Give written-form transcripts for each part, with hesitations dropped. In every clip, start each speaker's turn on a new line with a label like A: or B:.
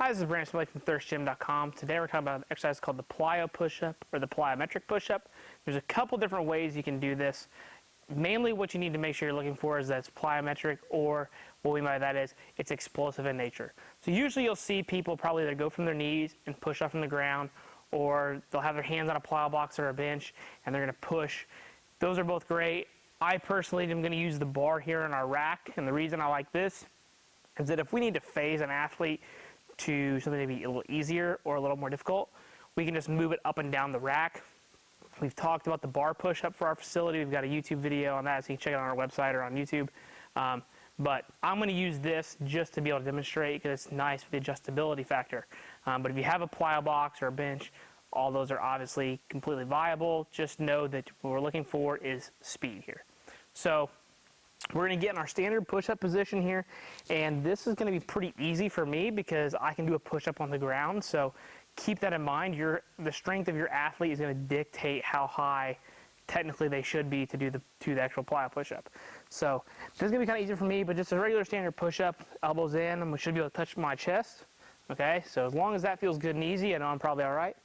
A: Hi, this is Brandon Smiley from thirstgym.com. Today we're talking about an exercise called the Plyo Push Up or the plyometric push up. There's a couple different ways you can do this. Mainly what you need to make sure you're looking for is that it's plyometric, or what we mean by that is it's explosive in nature. So usually you'll see people probably that go from their knees and push up from the ground, or they'll have their hands on a plyo box or a bench and they're going to push. Those are both great. I personally am going to use the bar here in our rack, and the reason I like this is that if we need to phase an athlete to something to be a little easier or a little more difficult, we can just move it up and down the rack. We've talked about the bar push-up for our facility. We've got a YouTube video on that, so you can check it on our website or on YouTube. But I'm going to use this just to be able to demonstrate because it's nice for the adjustability factor. But if you have a plyo box or a bench, all those are obviously completely viable. Just know that what we're looking for is speed here. So we're going to get in our standard push-up position here, and this is going to be pretty easy for me because I can do a push-up on the ground. So keep that in mind. The strength of your athlete is going to dictate how high technically they should be to do the actual plyo push-up. So this is going to be kind of easy for me, but just a regular standard push-up, elbows in, and we should be able to touch my chest. Okay, so as long as that feels good and easy, I know I'm probably all right.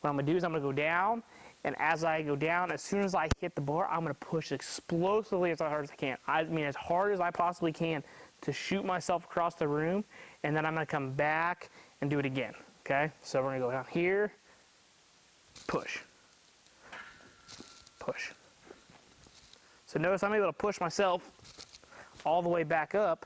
A: What I'm going to do is I'm going to go down, and as I go down, as soon as I hit the bar, I'm going to push explosively as hard as I can. I mean, as hard as I possibly can to shoot myself across the room, and then I'm going to come back and do it again. Okay, so we're going to go down here, push, push. So notice I'm able to push myself all the way back up,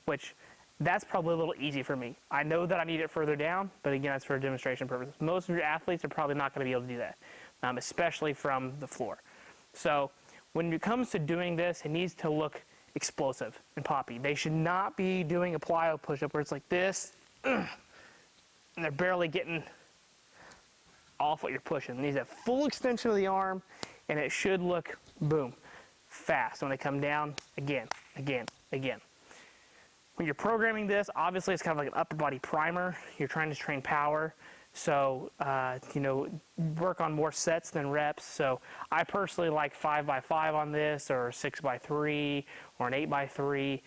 A: which that's probably a little easy for me. I know that I need it further down, but again, that's for demonstration purposes. Most of your athletes are probably not going to be able to do that, especially from the floor. So when it comes to doing this, it needs to look explosive and poppy. They should not be doing a plyo push-up where it's like this, and they're barely getting off what you're pushing. It needs a full extension of the arm, and it should look, boom, fast. When they come down, again, again, again. When you're programming this, obviously it's kind of like an upper body primer. You're trying to train power. So, work on more sets than reps. So I personally like 5x5 on this, or 6x3, or an 8x3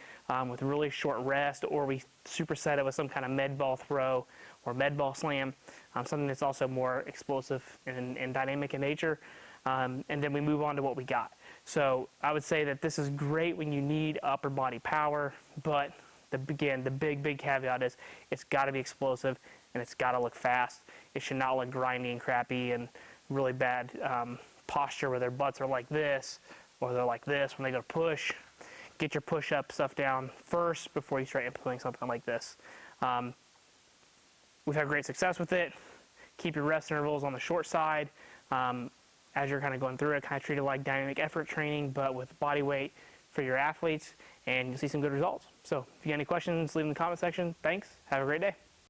A: with really short rest, or we superset it with some kind of med ball throw or med ball slam, something that's also more explosive and dynamic in nature. And then we move on to what we got. So I would say that this is great when you need upper body power, but the big caveat is it's got to be explosive and it's got to look fast. It should not look grindy and crappy and really bad posture where their butts are like this or they're like this when they go to push. Get your push-up stuff down first before you start implementing something like this. We've had great success with it. Keep your rest intervals on the short side. As you're kind of going through it, kind of treat it like dynamic effort training, but with body weight for your athletes, and you'll see some good results. So if you got any questions, leave them in the comment section. Thanks. Have a great day.